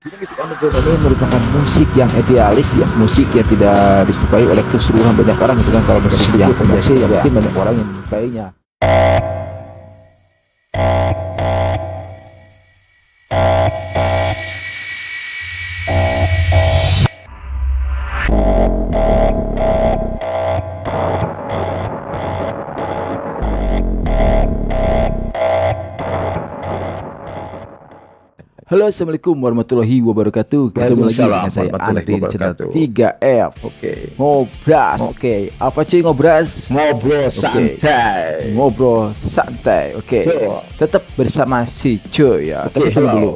Jadi musik underground ini merupakan musik yang idealis ya, musik yang tidak disukai oleh keseluruhan banyak orang gitu kan. Kalau musik yang komersil ya mungkin banyak orang yang menyukainya. Halo, assalamualaikum warahmatullahi wabarakatuh. Ketemu lagi dengan saya Andri di channel 3F. Oke. Ngobras. Oke. Apa cuy ngobras? Ngobrol santai. Ngobrol santai. Oke. Betul. Tetap bersama si cuy ya. Tapi Oke, tunggu halo. dulu.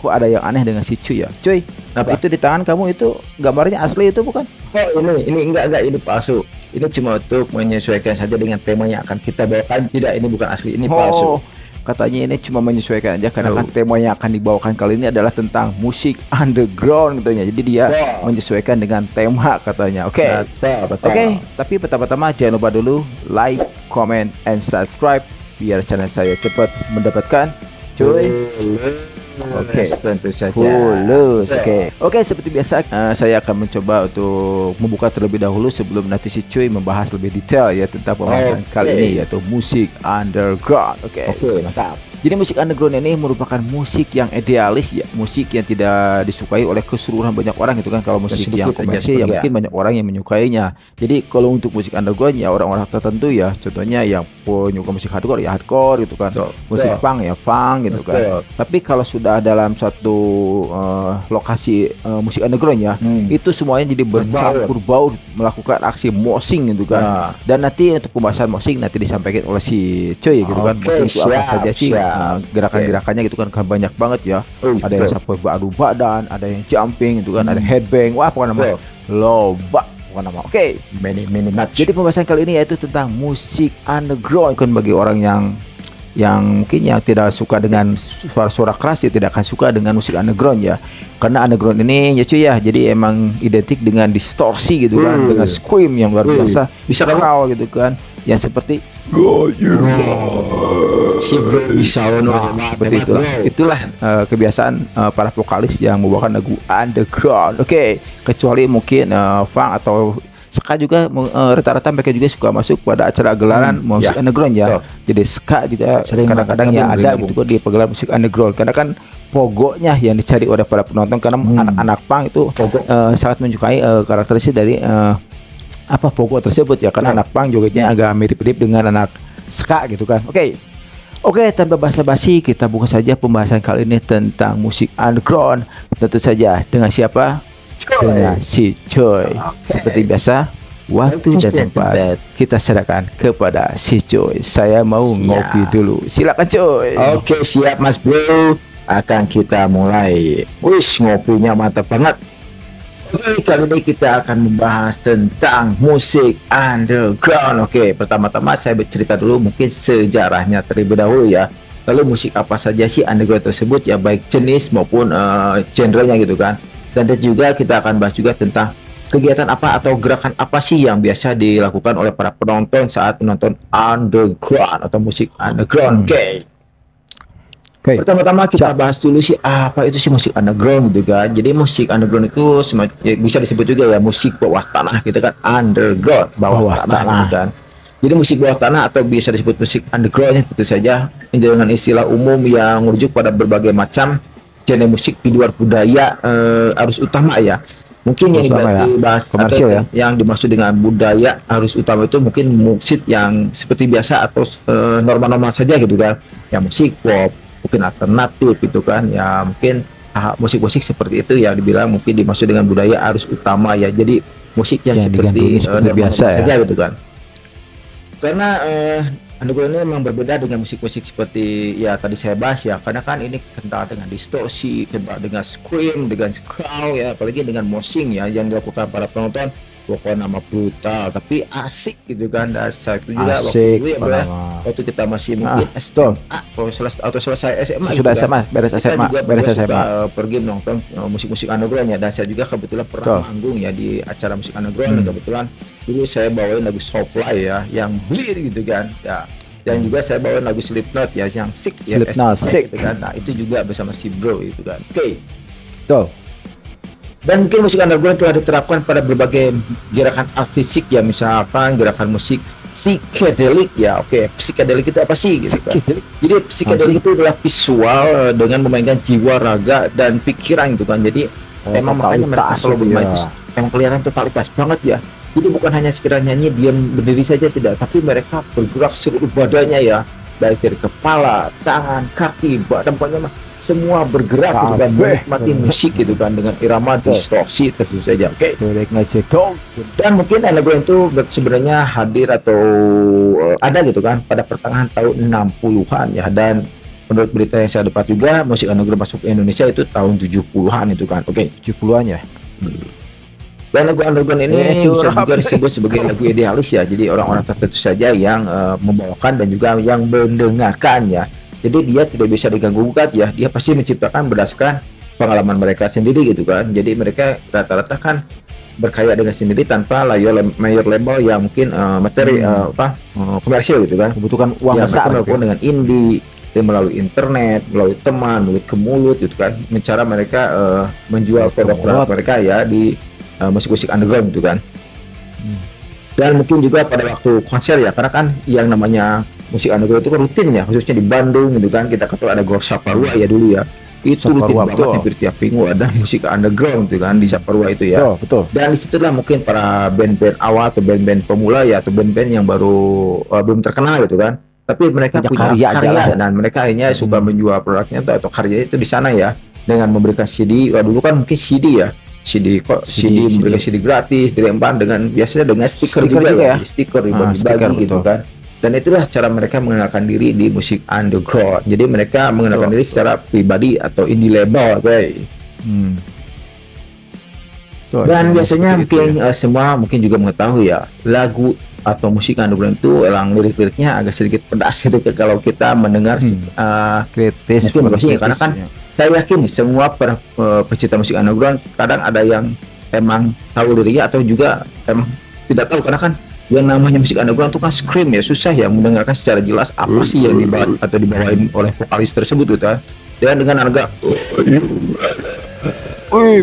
Kok ada yang aneh dengan si cuy ya? Cuy, Apa? itu di tangan kamu itu gambarnya asli itu bukan? Oh, ini enggak ini palsu. Ini cuma untuk menyesuaikan saja dengan tema yang akan kita bawakan. Tidak, ini bukan asli, ini palsu. Katanya ini cuma menyesuaikan aja karena Oh. kan tema yang akan dibawakan kali ini adalah tentang musik underground katanya. Jadi dia Wow. menyesuaikan dengan tema katanya. Oke. Betul. Oke, tapi pertama-tama jangan lupa dulu like, comment, and subscribe biar channel saya cepat mendapatkan cuy. Oke. Tentu saja. Fulus. Betul. Oke, seperti biasa saya akan mencoba untuk membuka terlebih dahulu sebelum nanti si cuy membahas lebih detail ya tentang pembahasan kali ini yaitu musik underground. Oke. Oke, mantap. Jadi musik underground ini merupakan musik yang idealis ya, musik yang tidak disukai oleh keseluruhan banyak orang gitu kan. Kalau musik yang Sedikit aja komersil ya seperti mungkin banyak orang yang menyukainya. Jadi kalau untuk musik underground ya orang-orang tertentu ya, contohnya yang penyuka musik hardcore ya hardcore gitu kan. Betul. Musik punk ya punk gitu kan. Betul. Tapi kalau sudah dalam satu lokasi musik underground ya, itu semuanya jadi bercampur baur melakukan aksi moshing gitu kan. Nah. Dan nanti untuk pembahasan moshing nanti disampaikan oleh si cuy gitu kan. Oke, Moshing itu apa siap, saja sih? siap. Gerakan-gerakannya gitu kan banyak banget ya. Ada yang Betul. sampai beradu badan, ada yang jumping gitu kan, ada headbang. Wah, pokoknya namanya loba pokoknya nama. Oke. Mini match. Jadi pembahasan kali ini yaitu tentang musik underground kan bagi orang yang mungkin yang tidak suka dengan suara-suara keras ya tidak akan suka dengan musik underground ya. Karena underground ini ya cuy ya, jadi emang identik dengan distorsi gitu kan, dengan scream yang luar biasa, Bisa kan? growl gitu kan, yang seperti Si bro bisa seperti itulah kebiasaan para vokalis yang membawakan lagu underground. Oke, kecuali mungkin funk atau ska juga rata-rata mereka juga suka masuk pada acara gelaran musik ya. underground ya. Betul. Jadi ska juga Sering kadang-kadang ya ada gitu kan di pagelaran musik underground karena kan pogoknya yang dicari oleh para penonton karena anak-anak punk itu Pogo. sangat menyukai karakteristik dari apa pogo tersebut ya karena anak punk jogetnya agak mirip-mirip dengan anak ska gitu kan. Oke, tanpa basa-basi kita buka saja pembahasan kali ini tentang musik underground. Tentu saja dengan siapa? Dengan si Coy. Seperti biasa, waktu dan tempat kita serahkan kepada si Coy. Saya mau Siap. ngopi dulu. Silakan Coy. Oke, siap Mas Bro. Akan kita mulai. Wis, ngopinya mantap banget. Oke, kali ini kita akan membahas tentang musik underground. Oke, pertama-tama saya bercerita dulu mungkin sejarahnya terlebih dahulu ya. Lalu musik apa saja sih underground tersebut ya, baik jenis maupun genrenya gitu kan. Dan juga kita akan bahas juga tentang kegiatan apa atau gerakan apa sih yang biasa dilakukan oleh para penonton saat menonton underground atau musik underground. Oke. Pertama-tama kita bahas dulu sih apa itu sih musik underground gitu kan. Jadi musik underground itu ya, bisa disebut juga ya musik bawah tanah gitu kan, underground bawah tanah gitu kan. Jadi musik bawah tanah atau bisa disebut musik underground tentu saja dengan istilah umum yang merujuk pada berbagai macam genre musik di luar budaya arus utama ya. Mungkin yang dibahas komersil ya. Yang dimaksud dengan budaya arus utama itu mungkin musik yang seperti biasa atau normal-normal saja gitu kan. Ya musik pop, mungkin alternatif gitu kan ya, mungkin musik-musik seperti itu yang dibilang mungkin dimaksud dengan budaya arus utama ya. Jadi musik yang seperti biasa ya saja gitu kan. Karena underground ini memang berbeda dengan musik-musik seperti ya tadi saya bahas ya, karena kan ini kental dengan distorsi, kental dengan scream, dengan growl ya, apalagi dengan moshing ya yang dilakukan para penonton. Pokoknya nama brutal tapi asik gitu kan. Dasar itu juga waktu itu ya bro ya, waktu kita masih mungkin SMA atau selesai SMA sudah gitu SMA, beres SMA, beres SMA pergi nonton musik-musik underground ya. Dan saya juga kebetulan pernah manggung ya di acara musik underground. Kebetulan dulu saya bawain lagu Soulfly ya yang bleed gitu kan ya. Dan juga saya bawain lagu Slipknot ya yang sick ya, Slipknot, sick gitu kan. Nah itu juga bersama si bro itu kan. Oke. Betul. Dan mungkin musik underground telah diterapkan pada berbagai gerakan artistik ya, misalkan gerakan musik psychedelic ya. Oke, psychedelic itu apa sih gitu kan? Jadi psychedelic itu adalah visual dengan memainkan jiwa, raga dan pikiran gitu kan. Jadi emang makanya mereka selalu bermain emang kelihatan totalitas banget ya. Jadi bukan hanya sekedar nyanyi diam berdiri saja, tidak, tapi mereka bergerak seluruh badannya ya, baik dari kepala, tangan, kaki, badan, pokoknya semua bergerak gitu kan, menikmati musik gitu kan dengan irama distorsi tentu saja. Oke. Dan mungkin underground itu sebenarnya hadir atau ada gitu kan pada pertengahan tahun 60-an ya, dan menurut berita yang saya dapat juga musik underground masuk ke Indonesia itu tahun 70-an itu kan. Oke, 70-an ya. Dan lagu underground ini bisa juga disebut sebagai lagu idealis ya. Jadi orang-orang tertentu saja yang membawakan dan juga yang mendengarkan ya. Jadi dia tidak bisa diganggu gugat ya. Dia pasti menciptakan berdasarkan pengalaman mereka sendiri gitu kan. Jadi mereka rata-rata kan berkarya dengan sendiri tanpa mayor label yang mungkin materi komersial gitu kan. Membutuhkan uang ya, besar. Mereka melakukan dengan indie, melalui internet, melalui teman, mulut ke mulut gitu kan. Cara mereka menjual produk mereka ya di musik-musik underground gitu kan. Dan mungkin juga pada waktu konser ya, karena kan yang namanya musik underground itu kan rutin ya, khususnya di Bandung gitu kan. Kita ketahui ada Gor Saparua ya dulu ya, itu rutin banget, hampir tiap minggu ada musik underground gitu kan di Saparua itu ya. Betul. Dan disitulah mungkin para band-band awal atau band-band pemula ya, atau band-band yang baru belum terkenal gitu kan, tapi mereka punya karya dan mereka akhirnya suka menjual produknya atau karyanya itu di sana ya, dengan memberikan CD. Dulu kan mungkin CD ya, CD memberikan CD gratis, dilempar dengan biasanya dengan stiker juga ya, stiker dibagi gitu kan. Dan itulah cara mereka mengenalkan diri di musik underground. Jadi mereka mengenalkan diri secara pribadi atau indie label, guys. Dan biasanya mungkin semua mungkin juga mengetahui ya, lagu atau musik underground itu emang lirik-liriknya agak sedikit pedas gitu kalau kita mendengar kritis mungkin karena kan saya yakin nih semua pecinta musik underground kadang ada yang emang tahu liriknya atau juga emang tidak tahu, karena kan yang namanya musik underground itu kan scream ya, susah ya mendengarkan secara jelas apa sih yang dibawa atau dibawain oleh vokalis tersebut gitu kan. Dan dengan harga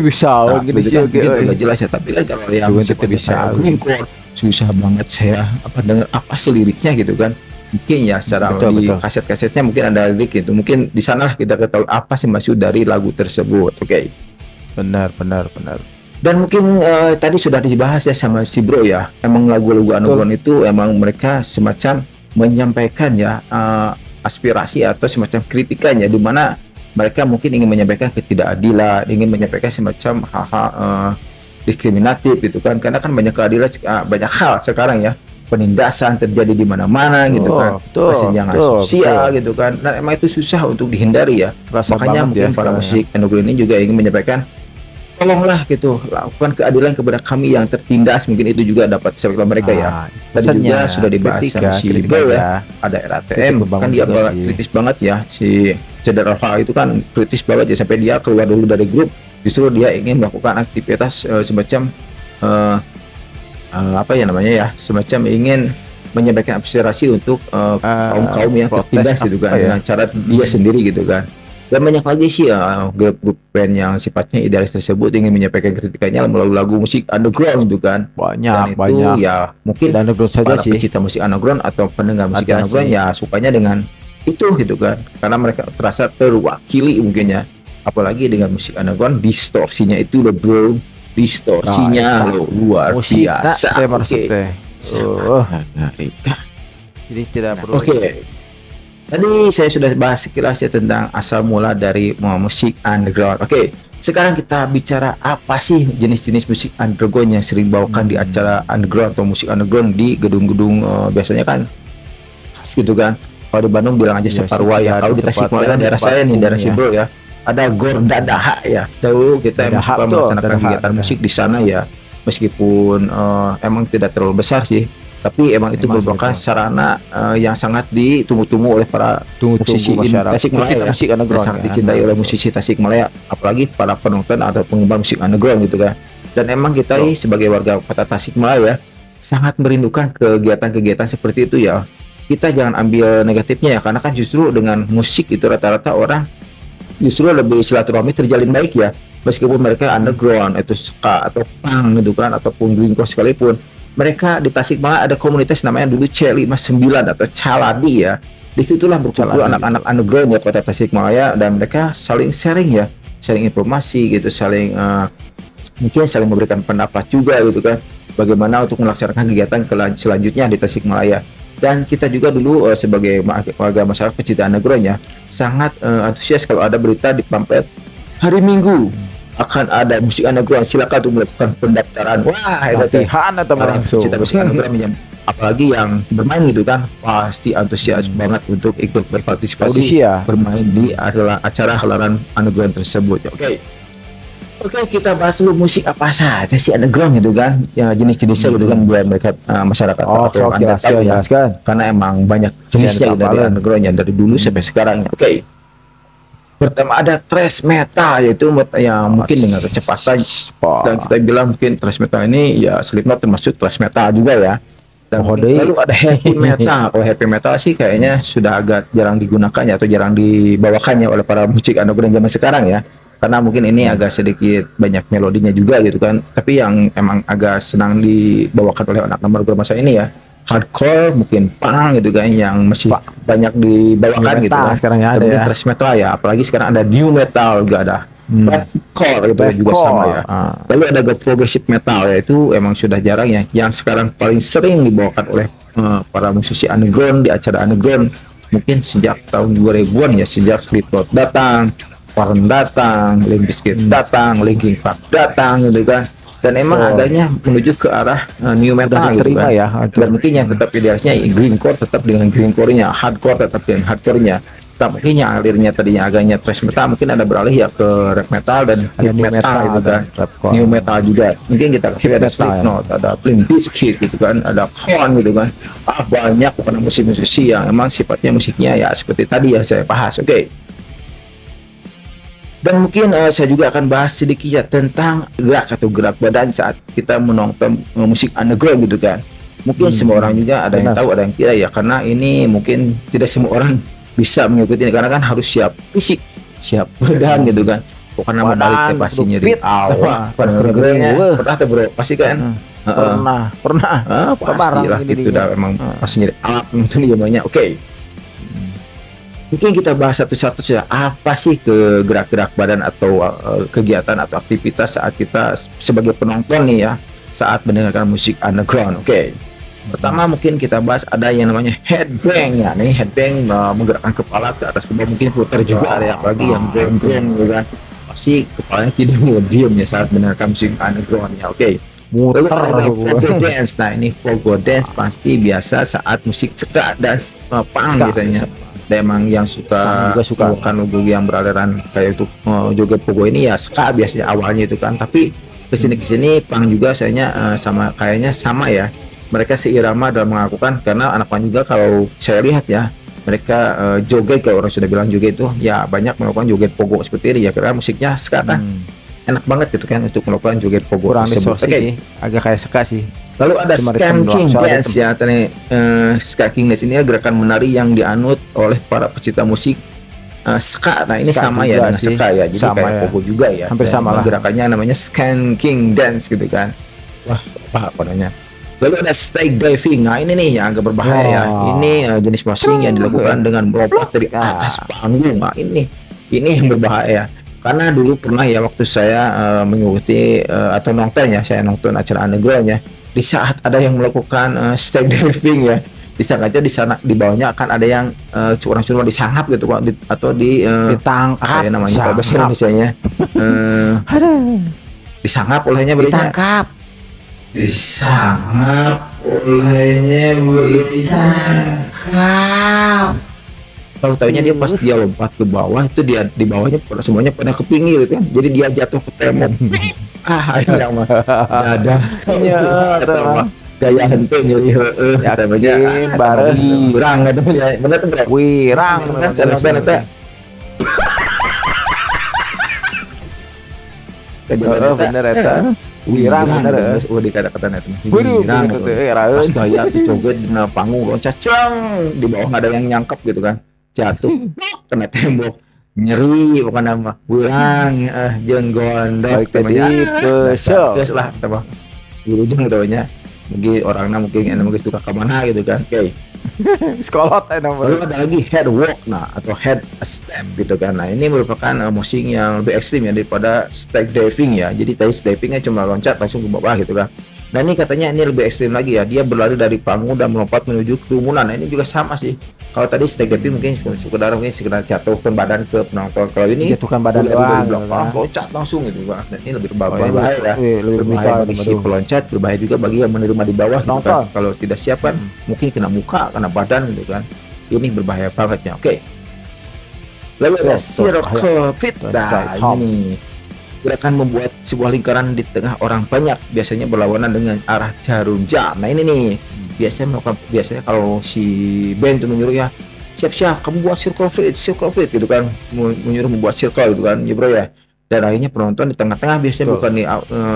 bisa gitu nggak jelas ya, tapi kan kalau yang seperti greencore susah banget saya dengar apa sih liriknya gitu kan. Mungkin ya secara di kaset-kasetnya mungkin ada lirik gitu, mungkin di sana kita ketahui apa sih maksud dari lagu tersebut. Oke. Benar. Dan mungkin tadi sudah dibahas ya sama si Bro ya, emang lagu-lagu underground itu emang mereka semacam menyampaikan ya aspirasi atau semacam kritikannya, di mana mereka mungkin ingin menyampaikan ketidakadilan, ingin menyampaikan semacam hal-hal diskriminatif gitu kan, karena kan banyak keadilan, banyak hal sekarang ya, penindasan terjadi di mana-mana gitu kan, kesenjangan sosial gitu kan. Nah emang itu susah untuk dihindari ya. Makanya mungkin para musik underground ini juga ingin menyampaikan, tolonglah gitu, lakukan keadilan kepada kami yang tertindas. Mungkin itu juga dapat disampaikan mereka ya. Dan juga sudah dibahas sama si Bro ya, ada RATM kan dia kritis banget ya, si Cedar Alfa itu kan kritis banget ya, sampai dia keluar dulu dari grup. Justru dia ingin melakukan aktivitas semacam apa ya namanya ya, semacam ingin menyampaikan aspirasi untuk kaum yang tertindas gitu kan, dengan cara dia sendiri gitu kan. Dan banyak lagi sih grup-grup band yang sifatnya idealis tersebut ingin menyampaikan kritikannya melalui lagu musik underground gitu kan. Banyak ya mungkin para pecinta musik underground atau pendengar musik underground ya sukanya dengan itu gitu kan, karena mereka terasa terwakili mungkin ya. Apalagi dengan musik underground, distorsinya itu loh Bro, distorsinya luar biasa. Saya merasa jadi tidak perlu. Tadi saya sudah bahas sekilas ya tentang asal mula dari musik underground. Sekarang kita bicara apa sih jenis-jenis musik underground yang sering bawakan di acara underground atau musik underground di gedung-gedung biasanya kan khas gitu kan. Kalau di Bandung bilang aja Saparua ya. Kalau di Tasikmalaya daerah saya nih, daerah si Bro ya, ada Gor Dadaha ya. Tahu kita emang suka melaksanakan kegiatan musik di sana ya. Meskipun emang tidak terlalu besar sih, tapi emang itu merupakan sarana yang sangat ditunggu-tunggu oleh para musisi Tasikmalaya ya, dan sangat dicintai oleh musisi Tasikmalaya, apalagi para penonton atau penggemar musik underground gitu kan. Dan emang kita sebagai warga kota Tasikmalaya sangat merindukan kegiatan-kegiatan seperti itu ya. Kita jangan ambil negatifnya ya, karena kan justru dengan musik itu rata-rata orang justru lebih silaturahmi terjalin baik ya, meskipun mereka underground itu ska atau punk gitu kan, ataupun greencore sekalipun. Mereka di Tasikmalaya ada komunitas namanya dulu C59 atau Caladi ya. Disitulah berkumpul anak-anak underground ya kota Tasikmalaya, dan mereka saling sharing ya, saling informasi gitu, saling mungkin saling memberikan pendapat juga gitu kan, bagaimana untuk melaksanakan kegiatan selanjutnya di Tasikmalaya. Dan kita juga dulu sebagai warga masyarakat pecinta underground ya, sangat antusias kalau ada berita di pamflet hari Minggu akan ada musik underground, silakan untuk melakukan pendaftaran. Wah, itu latihan atau langsung pecinta musik underground apalagi yang bermain gitu kan, pasti antusias banget untuk ikut berpartisipasi audisi ya, bermain di acara gelaran underground tersebut. Oke, kita bahas dulu musik apa saja sih underground gitu kan, ya jenis-jenisnya gitu kan, biar mereka masyarakat atau Anda tahu ya, karena emang banyak jenisnya dari underground ya, dari dulu sampai sekarang. Oke. Pertama ada thrash metal, yaitu yang mungkin dengan kecepatan, dan kita bilang mungkin thrash metal ini ya Slipknot termasuk thrash metal juga ya. Dan lalu ada heavy metal. Kalau heavy metal sih kayaknya sudah agak jarang digunakan ya, atau jarang dibawakannya oleh para musik underground zaman sekarang ya, karena mungkin ini agak sedikit banyak melodinya juga gitu kan. Tapi yang emang agak senang dibawakan oleh anak underground masa ini ya, hardcore, mungkin punk gitu kan, yang masih banyak dibawakan gitu kan. Sekarang ya ada ya thrash metal ya, apalagi sekarang ada new metal juga ada, deathcore gitu juga sama ya. Lalu ada progressive metal, ya itu emang sudah jarang ya, yang sekarang paling sering dibawakan oleh para musisi underground di acara underground mungkin sejak tahun 2000-an ya, sejak Slipknot datang, Korn datang, Limp Bizkit datang, Linkin Park datang gitu kan. Dan emang agaknya menuju ke arah new metal gitu kan ya. Dan mungkin yang tetap idealnya greencore tetap dengan greencore-nya, hardcore tetap dengan hardcore-nya. Tak mungkin yang alirnya tadinya agaknya thrash metal mungkin ada beralih ya ke rap metal dan heavy metal gitu kan. New metal juga. Mungkin kita ada Slipknot, ada Limp Bizkit gitu kan, ada Korn gitu kan. Banyak para musisi yang emang sifatnya musiknya ya seperti tadi ya saya bahas. Dan mungkin saya juga akan bahas sedikit ya tentang gerak badan saat kita menonton musik underground gitu kan. Mungkin semua orang juga ada yang tahu, ada yang tidak ya, karena ini mungkin tidak semua orang bisa mengikuti ini, karena kan harus siap fisik, siap badan gitu kan. Bukan nama balik pasti nyeri awal. Pernah tuh bro, pasti kan? Pernah. Pastilah gitu dah, emang pasti nyeri awal itu dia banyak. Mungkin kita bahas satu-satu saja, apa sih gerak-gerak badan atau kegiatan atau aktivitas saat kita sebagai penonton nih ya, saat mendengarkan musik underground. Pertama mungkin kita bahas ada yang namanya headbang ya. Nih headbang menggerakkan kepala ke atas ke bawah, mungkin putar juga ada, apalagi yang grand gitu kan. Pasti kepalanya tidak mau diam ya saat mendengarkan musik underground ya. Lalu ada pogo dance. Nah ini pogo dance pasti biasa saat musik ska dan punk biasanya. Dan emang yang suka melakukan lagu yang beraliran kayak itu joget pogo ini ya ska biasanya awalnya itu kan. Tapi kesini punk juga sayanya kayaknya sama ya, mereka seirama dalam melakukan, karena anak punk juga kalau saya lihat ya, mereka joget, kalau orang sudah bilang joget itu ya banyak melakukan joget pogo seperti ini ya, karena musiknya ska kan enak banget gitu kan untuk melakukan joget pogo tersebut. Agak kayak ska sih. Lalu ada skanking dance ya, skanking dance ini gerakan menari yang dianut oleh para pecinta musik ska. Nah ini ska sama ya dengan ska ya, jadi sama kayak pogo juga ya, hampir sama lah. Gerakannya namanya skanking dance gitu kan. Wah apa namanya. Lalu ada stake diving. Nah ini nih yang agak berbahaya ya. Ini jenis passing yang dilakukan dengan melompat dari atas panggung. Nah ini yang berbahaya, karena dulu pernah ya waktu saya mengikuti atau nonton ya, saya nonton acara underground ya, di saat ada yang melakukan stake diving ya, disangka aja di sana di bawahnya akan ada yang curang-curang disangap gitu kok, atau ditangkap, apa ya namanya kalau bahasa Indonesianya, disangap olehnya, ditangkap, disangap olehnya, ditangkap. Tahu-tahunya dia pas dia lompat ke bawah itu, dia di bawahnya semuanya pada ke pinggir gitu kan, jadi dia jatuh ke tembok. Yang mah ada gaya henteu nyeri namanya bareng wirang gitu ya, bener tuh bro, wirang sampean eta bener eta wirang bener di kata-kata eta wirang pas gaya dicoget dina panggung loncat ceng, di bawah nggak ada yang nyangkep gitu kan, jatuh kena tembok. nyeri bukan nama kurang jeung gondok Baik tadi ke show. geus lah tah wilujeng gitu nya mungkin orangnya mungkin enak mungkin suka kemana gitu kan. Oke. Sekolot Lalu nomor. ada lagi head walk atau head step gitu kan. Nah ini merupakan musik yang lebih ekstrim ya daripada step diving ya. Jadi tadi step divingnya cuma loncat langsung ke bawah gitu kan. Nah ini katanya ini lebih ekstrim lagi ya. Dia berlari dari panggung dan melompat menuju kerumunan. Nah ini juga sama sih. Kalau tadi step diving mungkin sekedar jatuhkan badan ke penonton. Kalau ini Jatuhkan badan dia dari doang, belakang kan. loncat langsung gitu kan. Dan ini lebih Oh, ini berbahaya ya. lebih Berbahaya brutal, bagi si waduh. peloncat, berbahaya juga bagi yang menerima di bawah gitu kan. Nonton. Kalau tidak siap kan mungkin kena muka, kena badan gitu kan. Ini berbahaya banget ya. Oke. Lalu ada circle fit. Nah, ini gerakan membuat sebuah lingkaran di tengah orang banyak, biasanya berlawanan dengan arah jarum jam. Nah, ini nih biasanya kalau si band itu menyuruh ya, siap-siap kamu buat circle fit gitu kan. Menyuruh membuat circle gitu kan, ya bro ya. Dan akhirnya penonton di tengah-tengah biasanya Betul. bukan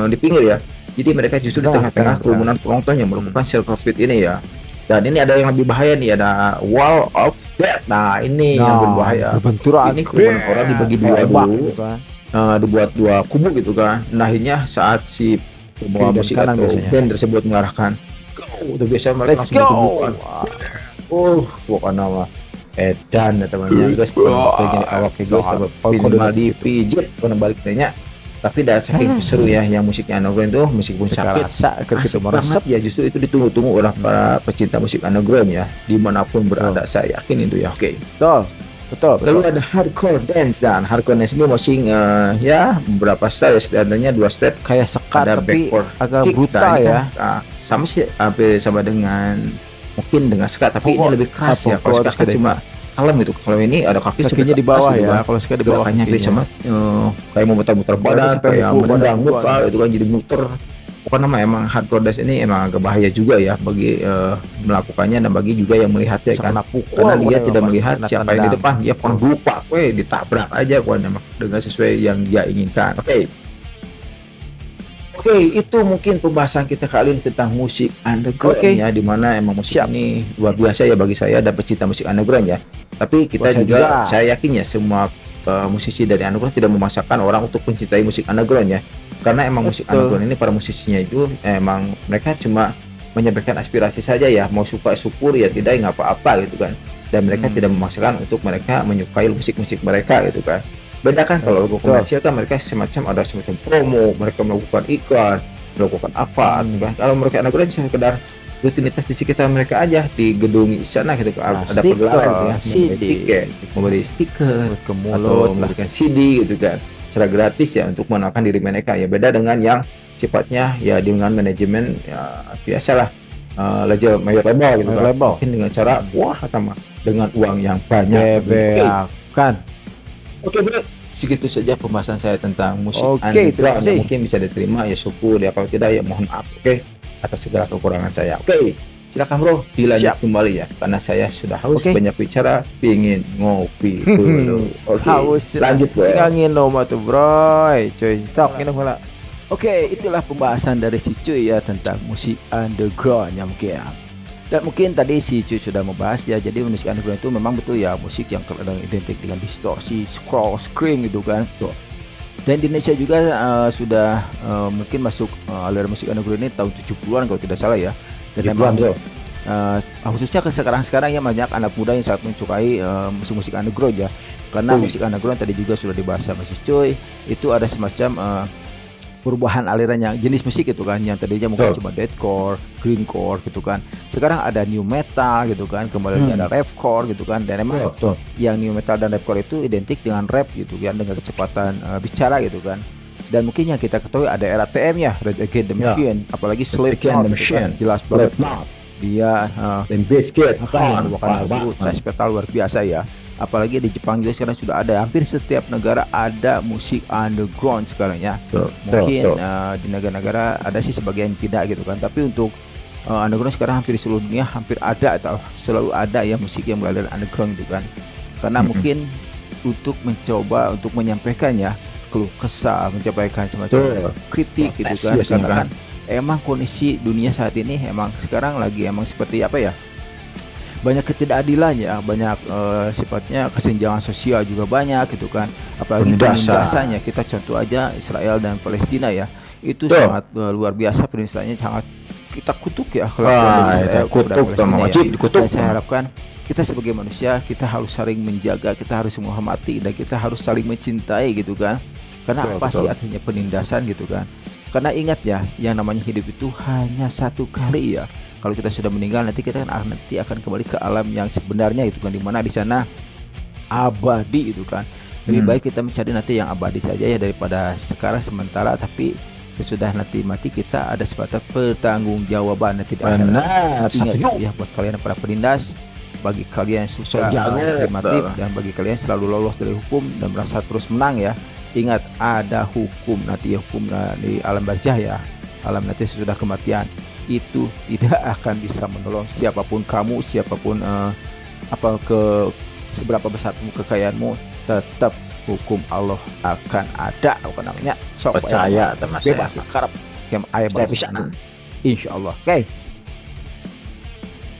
di pinggir ya. Jadi mereka justru di tengah-tengah Tengah. kerumunan penonton yang melakukan circle fit ini ya. Dan ini ada yang lebih bahaya nih, ada wall of death. Nah ini yang berbahaya. Berbenturan. Ini kerumunan orang dibagi dua Tembak, dulu, gitu kan. dibuat dua kubu gitu kan. Nah akhirnya saat si pembawa Kiri dan musik kanan atau biasanya. band tersebut mengarahkan go, itu biasanya mereka Let's langsung go. dikumpulkan. Bukan nama edan ya temannya guys, bukan jadi awak ya guys, minimal dipijit karena balik tanya. Tapi dari saking seru ya yang musiknya underground itu meskipun sakit Rasa asik gitu banget meresep. ya, justru itu ditunggu-tunggu oleh para pecinta musik underground ya dimanapun berada, saya yakin itu ya. Oke. Betul. Betul. Lalu ada hardcore dance, dan hardcore dance ini musik ya beberapa style ya, setidaknya 2 step. Kayak sekat Ada tapi backward agak kick. brutal Nah, ini ya. kan, sama sih hampir sama dengan mungkin dengan sekat, tapi ini lebih keras ya. Kalau sekat kan cuma kalem gitu. Kalau ini ada kaki Kakinya di bawah ya. Kalau sekat di bawah gerakannya hampir sama kayak mau muter-muter badan, sampai kayak pukul menendang badan muka itu kan jadi muter. Bukan nama emang hardcore dance ini emang agak bahaya juga ya bagi melakukannya dan bagi juga yang melihatnya kan. Kena pukul, Karena dia pokoknya tidak pas melihat kena siapa yang di tendang. depan, dia pun lupa, ditabrak aja pokoknya dengan sesuai yang dia inginkan. Oke, itu mungkin pembahasan kita kali ini tentang musik underground Oke. ya, dimana emang musik Siap. ini luar biasa ya bagi saya dan pecinta musik underground ya. Tapi kita Buat saya juga, juga. saya yakin ya semua musisi dari underground tidak memaksakan orang untuk mencintai musik underground ya. Karena emang musik Betul. underground ini para musisinya itu emang mereka cuma menyampaikan aspirasi saja ya, mau suka syukur ya tidak nggak apa-apa gitu kan. Dan mereka tidak memaksakan untuk mereka menyukai musik-musik mereka gitu kan. Beda kan kalau logo Betul. komersial kan mereka ada semacam promo, mereka melakukan iklan, melakukan apa gitu kan. Kalau mereka underground sekedar rutinitas di sekitar mereka aja di gedung sana gitu kan. Ada Stiker, pergelaran gitu ya, CD. memberi tiket, memberi stiker Mulut ke atau mulut lah. memberikan CD gitu kan secara gratis ya untuk mengenalkan diri mereka ya. Beda dengan yang sifatnya ya dengan manajemen ya biasalah mayor label gitu Mayor kan. label. Mungkin dengan cara wah sama dengan uang yang banyak. Bebeakan. Oke bro, segitu saja pembahasan saya tentang musik Oke, underground terima yang kasih. mungkin bisa diterima ya syukur ya, kalau tidak ya mohon maaf atas segala kekurangan saya. Oke, silakan bro dilanjut Siap. kembali ya, karena saya sudah haus Oke. banyak bicara, pingin ngopi dulu. Oke, Haus. lanjut bro. Tinggal nginum tuh bro. Cuy, tok nginum lah. Oke, itulah pembahasan dari si Cuy ya tentang musik underground ya mungkin ya. Dan mungkin tadi si Cuy sudah membahas ya, jadi musik underground itu memang betul ya musik yang terkadang identik dengan distorsi, scream gitu kan. Dan di Indonesia juga sudah mungkin masuk aliran musik underground ini tahun 70-an kalau tidak salah ya. Dan memang khususnya ke sekarang ya banyak anak muda yang sangat mensukai musik-musik underground ya. Karena musik underground tadi juga sudah dibahas sama si Cuy, itu ada semacam perubahan aliran yang jenis musik gitu kan, yang tadinya mungkin cuma deathcore, greencore gitu kan. Sekarang ada new metal gitu kan, kembali lagi ada rapcore gitu kan. Dan emang yang new metal dan rapcore itu identik dengan rap gitu kan, dengan kecepatan bicara gitu kan. Dan mungkin yang kita ketahui ada era TM ya, Rage Against the Machine, apalagi Slipknot gitu kan, jelas banget dia dan Bizkit metal luar biasa ya. Apalagi di Jepang juga sekarang sudah ada, hampir setiap negara ada musik underground sekarang ya. Mungkin di negara-negara ada sih, sebagian tidak gitu kan, tapi untuk underground sekarang hampir di seluruh dunia hampir ada atau selalu ada ya musik yang berada di underground gitu kan. Karena mungkin untuk mencoba untuk menyampaikannya keluh kesah, menyampaikan semacam kritik gitu kan, karena kan emang kondisi dunia saat ini emang sekarang lagi emang seperti apa ya, banyak ketidakadilan ya, banyak sifatnya kesenjangan sosial juga banyak gitu kan. Apalagi penindasannya, kita contoh aja Israel dan Palestina ya, itu sangat luar biasa penindasannya, sangat kita kutuk ya kelakuan Israel kepada Palestina ya. Dan saya harapkan kita sebagai manusia kita harus saling menjaga, kita harus menghormati, dan kita harus saling mencintai gitu kan. Karena apa sih artinya penindasan gitu kan? Karena ingat ya, yang namanya hidup itu hanya satu kali ya. Kalau kita sudah meninggal nanti kita nanti akan kembali ke alam yang sebenarnya itu kan, dimana di sana abadi itu kan. Lebih baik kita mencari nanti yang abadi saja ya, daripada sekarang sementara tapi sesudah nanti mati kita ada sebatas pertanggungjawaban. Tidak ada. Ingat ya, buat kalian para penindas, bagi kalian yang suka primitif, dan bagi kalian selalu lolos dari hukum dan merasa terus menang ya, ingat ada hukum nanti ya, hukum di alam barzah ya, alam nanti sesudah kematian. Itu tidak akan bisa menolong siapapun kamu, siapapun seberapa besar kekayaanmu, tetap hukum Allah akan ada. Apa namanya? Percaya bebas karep yang ayat bisa. Insya Allah.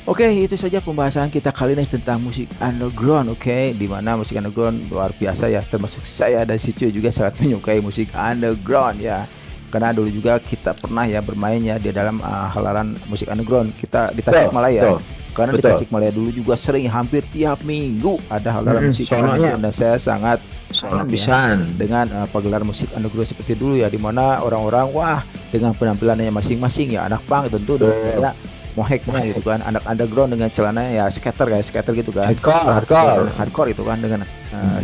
Oke, itu saja pembahasan kita kali ini tentang musik underground. Oke, dimana musik underground luar biasa ya, termasuk saya dan si Cuy juga sangat menyukai musik underground ya. Karena dulu juga kita pernah ya bermain ya di dalam halaran musik underground kita di Tasikmalaya. Karena di Tasikmalaya dulu juga sering, hampir tiap minggu ada halaran musik underground, dan saya sangat pisan dengan pagelaran musik underground seperti dulu ya, dimana orang-orang wah dengan penampilannya masing-masing ya, anak punk tentu ya mohek gitu kan, anak underground dengan celana ya skater gitu kan, hardcore itu kan, dengan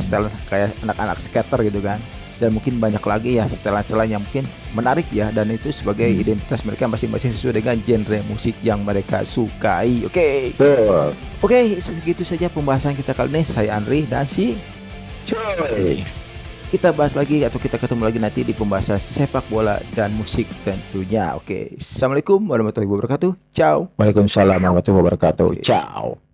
style kayak anak-anak skater gitu kan. Dan mungkin banyak lagi ya setelan-setelan yang mungkin menarik ya, dan itu sebagai identitas mereka masing-masing sesuai dengan genre musik yang mereka sukai. Oke, segitu saja pembahasan kita kali ini. Saya Andri dan si Cuy. Kita bahas lagi atau kita ketemu lagi nanti di pembahasan sepak bola dan musik tentunya. Oke, assalamualaikum warahmatullahi wabarakatuh. Ciao. Waalaikumsalam warahmatullahi wabarakatuh. Ciao.